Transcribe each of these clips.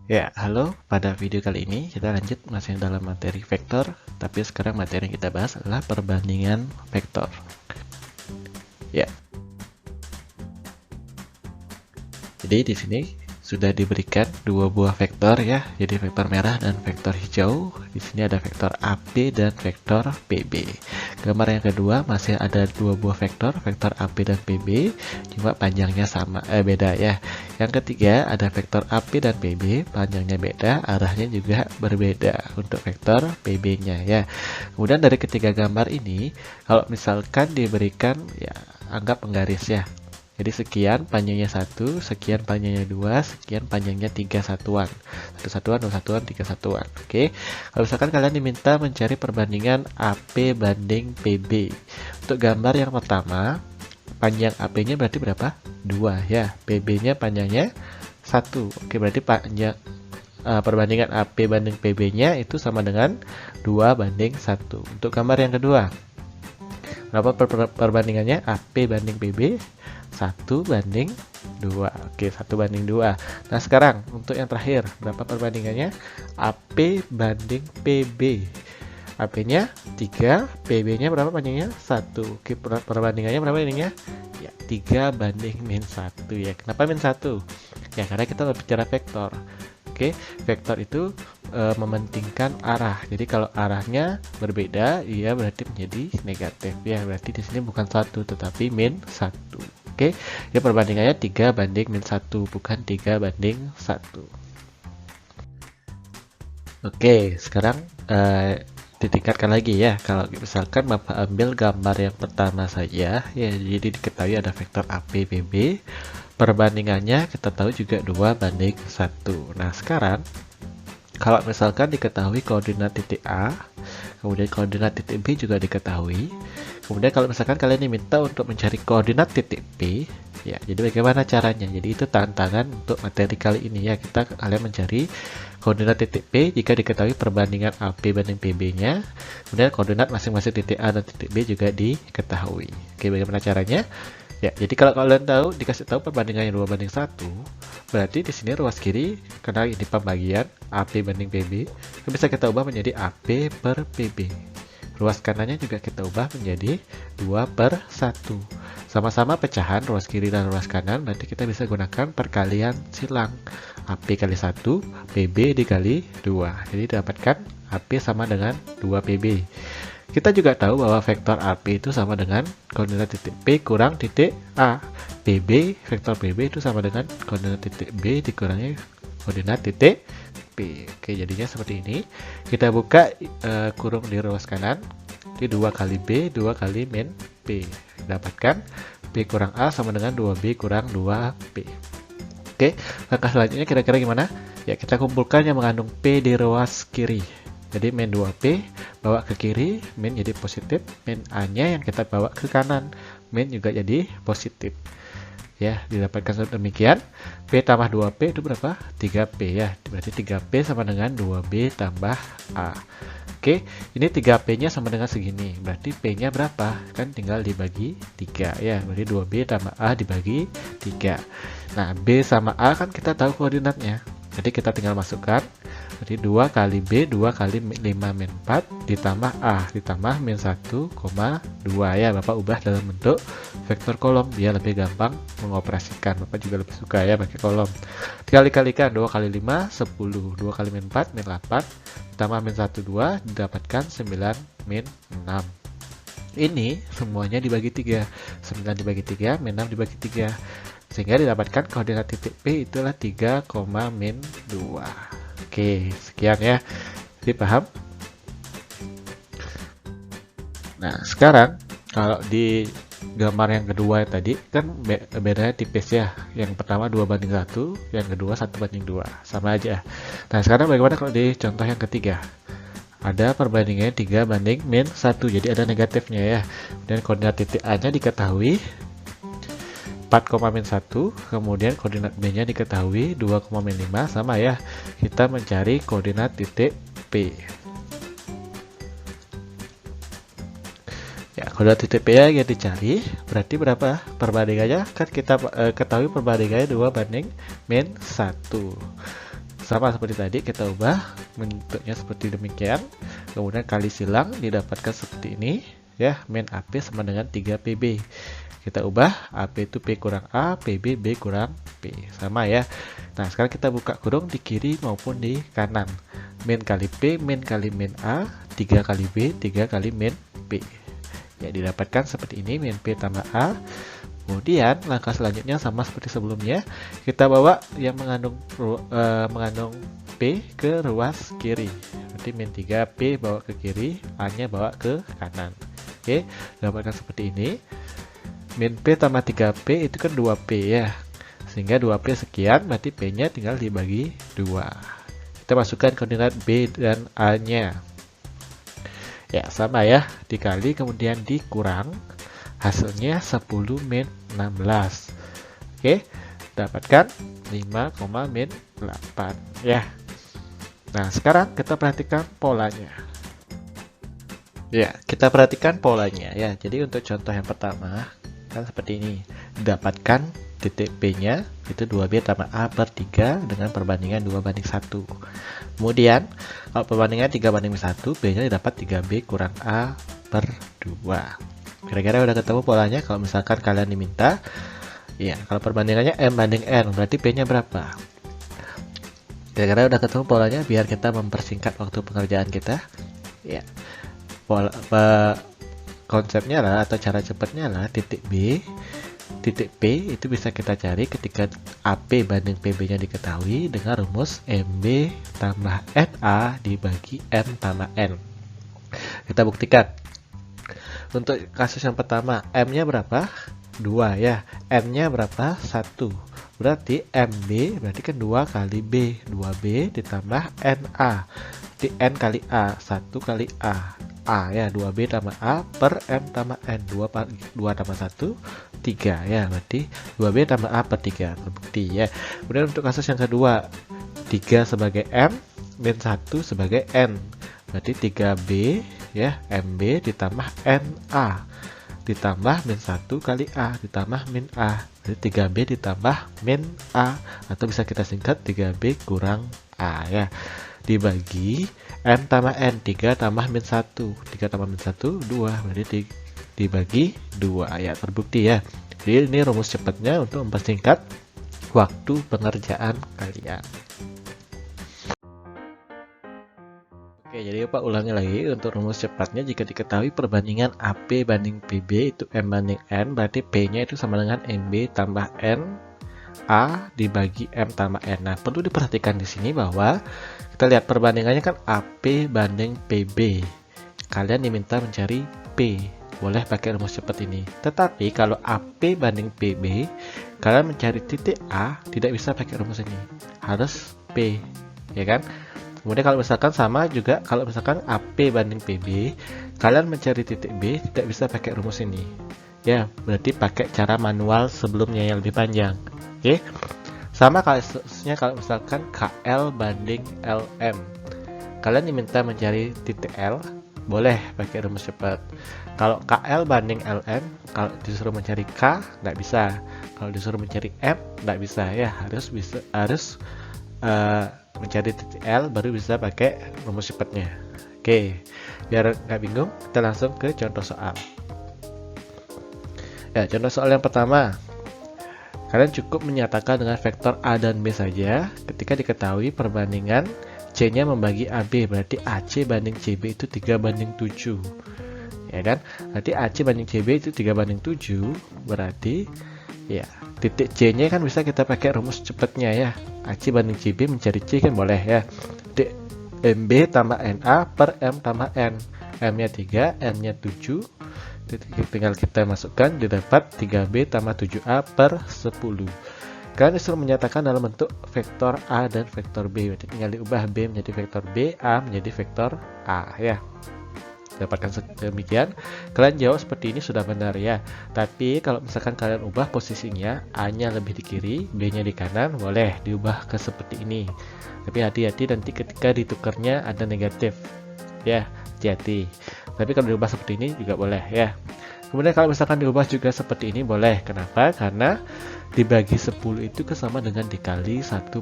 Ya, halo. Pada video kali ini kita lanjut masih dalam materi vektor, tapi sekarang materi yang kita bahas adalah perbandingan vektor. Ya. Jadi di sini sudah diberikan dua buah vektor ya. Jadi vektor merah dan vektor hijau. Di sini ada vektor AP dan vektor PB. Gambar yang kedua masih ada dua buah vektor AP dan PB, cuma panjangnya sama beda ya. Yang ketiga ada vektor AP dan PB, panjangnya beda, arahnya juga berbeda untuk vektor PB-nya ya. Kemudian dari ketiga gambar ini, kalau misalkan diberikan ya anggap penggaris ya. Jadi sekian panjangnya 1, sekian panjangnya 2, sekian panjangnya 3 satuan. 1 satuan, 2 satuan, 3 satuan. Oke. Kalau misalkan kalian diminta mencari perbandingan AP banding PB. Untuk gambar yang pertama, panjang AP-nya berarti berapa? 2 ya. PB-nya panjangnya 1. Oke, berarti panjang perbandingan AP banding PB-nya itu sama dengan 2 banding 1. Untuk gambar yang kedua, berapa perbandingannya? AP banding PB 1 banding 2. Oke, 1 banding 2. Nah, sekarang untuk yang terakhir, berapa perbandingannya? AP banding PB. AP-nya 3, PB-nya berapa panjangnya? 1. Oke, perbandingannya berapa ininya? Ya, 3 banding min 1 ya. Kenapa min 1? Ya, karena kita berbicara vektor. Oke, vektor itu mementingkan arah. Jadi kalau arahnya berbeda, ia berarti menjadi negatif ya. Berarti di sini bukan 1 tetapi min 1. Oke, ya perbandingannya 3 banding min 1, bukan 3 banding 1. Oke, sekarang ditingkatkan lagi ya. Kalau misalkan Bapak ambil gambar yang pertama saja, ya jadi diketahui ada vektor AP, PB. Perbandingannya kita tahu juga 2 banding 1. Nah, sekarang kalau misalkan diketahui koordinat titik A, kemudian koordinat titik B juga diketahui. Kemudian kalau misalkan kalian diminta untuk mencari koordinat titik P, ya, jadi bagaimana caranya? Jadi itu tantangan untuk materi kali ini ya. Kalian mencari koordinat titik P jika diketahui perbandingan AP banding PB-nya. Kemudian koordinat masing-masing titik A dan titik B juga diketahui. Oke, bagaimana caranya? Ya, jadi kalau kalian tahu dikasih tahu perbandingannya 2 banding 1, berarti di sini ruas kiri karena ini pembagian AP banding PB, bisa kita ubah menjadi AP per PB. Ruas kanannya juga kita ubah menjadi 2 per 1. Sama-sama pecahan ruas kiri dan ruas kanan, berarti kita bisa gunakan perkalian silang. AP kali 1, PB dikali 2. Jadi dapatkan AP sama dengan 2 PB. Kita juga tahu bahwa vektor AP itu sama dengan koordinat titik P kurang titik A. PB, vektor PB itu sama dengan koordinat titik B dikurangi koordinat titik P. Oke, jadinya seperti ini. Kita buka kurung di ruas kanan. Jadi 2 kali B, 2 kali min P. Dapatkan P kurang A sama dengan 2B kurang 2P. Oke, langkah selanjutnya kira-kira gimana? Ya, kita kumpulkan yang mengandung P di ruas kiri. Jadi min 2P bawa ke kiri, min jadi positif, min A-nya yang kita bawa ke kanan, min juga jadi positif. Ya, didapatkan demikian. P tambah 2P itu berapa? 3P ya. Berarti 3P sama dengan 2B tambah A. Oke, ini 3P-nya sama dengan segini. Berarti P-nya berapa? Kan tinggal dibagi 3 ya. Berarti 2B tambah A dibagi 3. Nah, B sama A kan kita tahu koordinatnya. Jadi kita tinggal masukkan. Jadi 2 kali B, 2 kali 5 min 4 ditambah A, ditambah min 1,2 ya. Bapak ubah dalam bentuk vektor kolom biar lebih gampang mengoperasikan. Bapak juga lebih suka ya pakai kolom. Dikali-kalikan 2 kali 5, 10. 2 kali min 4, min 8. Ditambah min 1, 2, didapatkan 9 min 6. Ini semuanya dibagi 3. 9 dibagi 3, min 6 dibagi 3. Sehingga didapatkan koordinat titik P itulah 3, min 2. Oke, sekian ya. Jadi paham? Nah, sekarang kalau di gambar yang kedua tadi kan bedanya tipis ya. Yang pertama 2 banding 1, yang kedua 1 banding 2. Sama aja. Nah, sekarang bagaimana kalau di contoh yang ketiga? Ada perbandingannya 3 banding min 1. Jadi ada negatifnya ya. Dan koordinat titik A-nya diketahui 4,-1, kemudian koordinat B-nya diketahui 2,-5, sama ya. Kita mencari koordinat titik P. Ya, koordinat titik P yang dicari berarti berapa perbandingannya? Kan kita ketahui perbandingannya 2 banding min 1. sama seperti tadi, kita ubah bentuknya seperti demikian, kemudian kali silang didapatkan seperti ini ya, min AP sama dengan 3PB. Kita ubah AP itu P kurang A, PB B kurang P, sama ya. Nah sekarang kita buka kurung di kiri maupun di kanan, min kali P, min kali min A, 3 kali B, 3 kali min P ya, didapatkan seperti ini, min P tambah A. Kemudian langkah selanjutnya sama seperti sebelumnya, kita bawa yang mengandung P ke ruas kiri. Berarti min 3P bawa ke kiri, A-nya bawa ke kanan. Oke, dapatkan seperti ini. Min P tambah 3P itu kan 2P ya. Sehingga 2P sekian, berarti P-nya tinggal dibagi 2. Kita masukkan koordinat B dan A-nya. Ya, sama ya, dikali kemudian dikurang. Hasilnya 10 min 16. Oke, dapatkan 5, min 8 ya. Nah sekarang kita perhatikan polanya ya, ya. Jadi untuk contoh yang pertama kan seperti ini, dapatkan titik P nya itu 2B tambah A per 3 dengan perbandingan 2:1. Kemudian kalau perbandingan 3:1, B nya didapat 3B kurang A per 2. Kira-kira udah ketemu polanya. Kalau misalkan kalian diminta, ya kalau perbandingannya M banding N, berarti P nya berapa? Kira-kira udah ketemu polanya, biar kita mempersingkat waktu pengerjaan kita. Ya, konsepnya lah atau cara cepatnya lah, titik B, titik P itu bisa kita cari ketika AP banding PB nya diketahui dengan rumus MB tambah NA dibagi M tambah N. Kita buktikan. Untuk kasus yang pertama, M-nya berapa? 2 ya. N-nya berapa? 1. Berarti MB berarti kan 2 kali B. 2B ditambah NA. Di N kali A. 1 kali A. A ya, 2B tambah A per M tambah N. 2 tambah 1, 3 ya. Berarti 2B tambah A per 3. Terbukti ya. Kemudian untuk kasus yang kedua, 3 sebagai M, min 1 sebagai N. Berarti 3B ya, MB ditambah NA ditambah min 1 kali A ditambah min A. Jadi 3B ditambah min A, atau bisa kita singkat 3B kurang A ya, dibagi M tambah N, 3 tambah min 1. 3 tambah min 1, 2. Berarti dibagi 2 ya, terbukti ya. Jadi ini rumus cepatnya untuk mempersingkat waktu pengerjaan kalian. Oke, jadi Pak ulangi lagi untuk rumus cepatnya. Jika diketahui perbandingan AP banding PB itu M banding N, berarti P-nya itu sama dengan MB tambah N A dibagi M tambah N. Nah, perlu diperhatikan di sini bahwa kita lihat perbandingannya kan AP banding PB. Kalian diminta mencari P. Boleh pakai rumus cepat ini. Tetapi kalau AP banding PB, kalian mencari titik A tidak bisa pakai rumus ini. Harus P, ya kan? Kemudian kalau misalkan sama juga, kalau misalkan AP banding PB, kalian mencari titik B tidak bisa pakai rumus ini. Ya, berarti pakai cara manual sebelumnya yang lebih panjang. Oke. Sama kasusnya kalau misalkan KL banding LM. Kalian diminta mencari titik L, boleh pakai rumus cepat. Kalau KL banding LM, kalau disuruh mencari K, nggak bisa. Kalau disuruh mencari M, nggak bisa ya. Harus mencari titik L baru bisa pakai rumus cepatnya. Oke, biar nggak bingung, kita langsung ke contoh soal. Ya, contoh soal yang pertama, kalian cukup menyatakan dengan vektor A dan B saja ketika diketahui perbandingan C-nya membagi AB, berarti AC banding CB itu 3:7. Ya kan? Berarti AC banding CB itu 3:7, berarti ya, titik C-nya kan bisa kita pakai rumus cepatnya ya. AC banding CB mencari C kan boleh ya. Titik MB tambah NA per M tambah N. M-nya 3, N-nya 7. Tinggal kita masukkan, didapat 3B tambah 7A per 10. Kalian disuruh menyatakan dalam bentuk vektor A dan vektor B. Berarti tinggal diubah B menjadi vektor B, A menjadi vektor A ya. Dapatkan demikian, kalian jawab seperti ini sudah benar ya. Tapi kalau misalkan kalian ubah posisinya, A-nya lebih di kiri, B-nya di kanan, boleh diubah ke seperti ini. Tapi hati-hati nanti ketika ditukarnya ada negatif ya, hati-hati. Tapi kalau diubah seperti ini juga boleh ya. Kemudian kalau misalkan diubah juga seperti ini boleh. Kenapa? Karena dibagi 10 itu sama dengan dikali 1/10.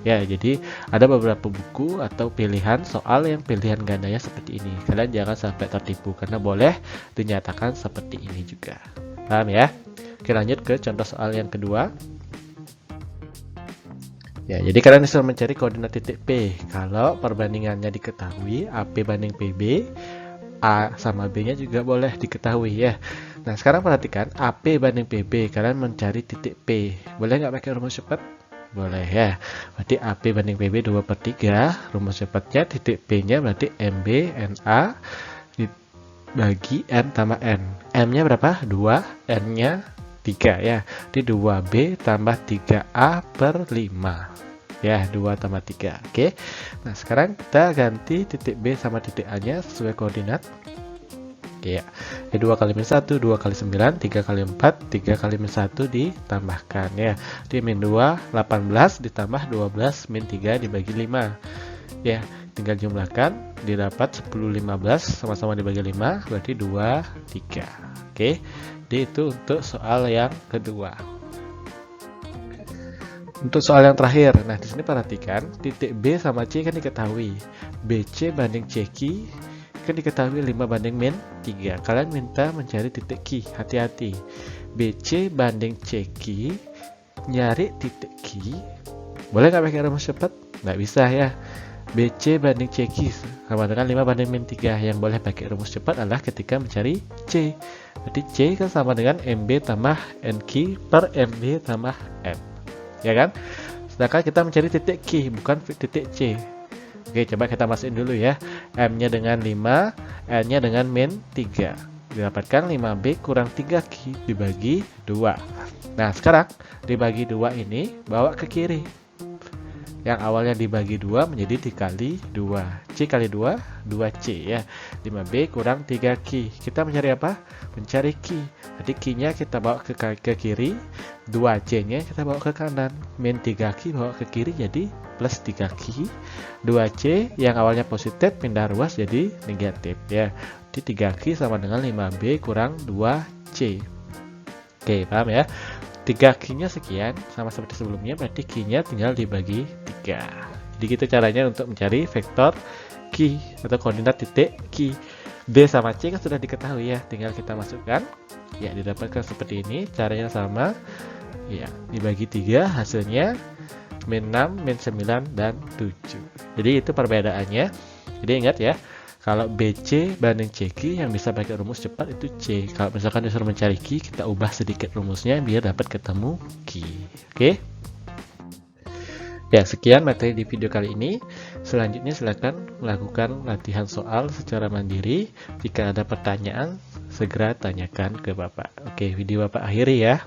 Ya, jadi ada beberapa buku atau pilihan soal yang pilihan gandanya seperti ini. Kalian jangan sampai tertipu karena boleh dinyatakan seperti ini juga. Paham ya? Oke, lanjut ke contoh soal yang kedua. Ya, jadi kalian disuruh mencari koordinat titik P. Kalau perbandingannya diketahui, AP banding PB, A sama B-nya juga boleh diketahui ya. Nah, sekarang perhatikan AP banding PB, kalian mencari titik P. Boleh nggak pakai rumus cepat? Boleh ya. Berarti AP banding PB 2/3, rumus cepatnya titik P-nya berarti MB NA dibagi N tambah N. M-nya berapa? 2, N-nya 3 ya. Jadi 2B tambah 3A per 5. Ya, 2 tambah 3. Oke. Nah, sekarang kita ganti titik B sama titik A-nya sesuai koordinat. Oke ya. 2 kali min 1, 2 kali 9, 3 kali 4, 3 kali min 1 ditambahkan ya. Jadi min 2, 18 ditambah 12 min 3 dibagi 5. Ya, tinggal jumlahkan, didapat 10, 15 sama-sama dibagi 5, berarti 2, 3. Oke. Jadi itu untuk soal yang kedua. Untuk soal yang terakhir, nah di sini perhatikan titik B sama C kan diketahui. BC banding CQ kan diketahui 5 banding min 3. Kalian minta mencari titik Q. Hati-hati. BC banding CQ, nyari titik Q. Boleh nggak pakai rumus cepat? Nggak bisa ya. BC banding CQ sama dengan 5 banding min 3. Yang boleh pakai rumus cepat adalah ketika mencari C. Berarti C kan sama dengan MB tambah NQ per MB tambah M. Ya kan? Sedangkan kita mencari titik Q, bukan titik C. Oke, coba kita masukin dulu ya. M-nya dengan 5, N-nya dengan min 3. Didapatkan 5B kurang 3Q dibagi 2. Nah, sekarang dibagi 2 ini bawa ke kiri. Yang awalnya dibagi 2 menjadi dikali 2. C kali 2, 2C ya. 5B kurang 3Q. Kita mencari apa? Mencari Q. Jadi Q-nya kita bawa ke kiri, 2C-nya kita bawa ke kanan. Min 3Q bawa ke kiri jadi plus 3Q. 2C yang awalnya positif pindah ruas jadi negatif ya. Jadi 3Q sama dengan 5B kurang 2C. Oke, paham ya? 3Q-nya sekian, sama seperti sebelumnya, berarti Q-nya tinggal dibagi 3. Jadi gitu caranya untuk mencari vektor Q atau koordinat titik Q. B sama C kan sudah diketahui ya, tinggal kita masukkan. Ya, didapatkan seperti ini, caranya sama. Ya, dibagi 3, hasilnya min 6, min 9, dan 7. Jadi itu perbedaannya. Jadi ingat ya, kalau BC banding CQ yang bisa pakai rumus cepat itu C. Kalau misalkan disuruh mencari Q, kita ubah sedikit rumusnya biar dapat ketemu Q. Oke? Ya, sekian materi di video kali ini. Selanjutnya silakan melakukan latihan soal secara mandiri. Jika ada pertanyaan, segera tanyakan ke Bapak. Oke, video Bapak akhiri ya.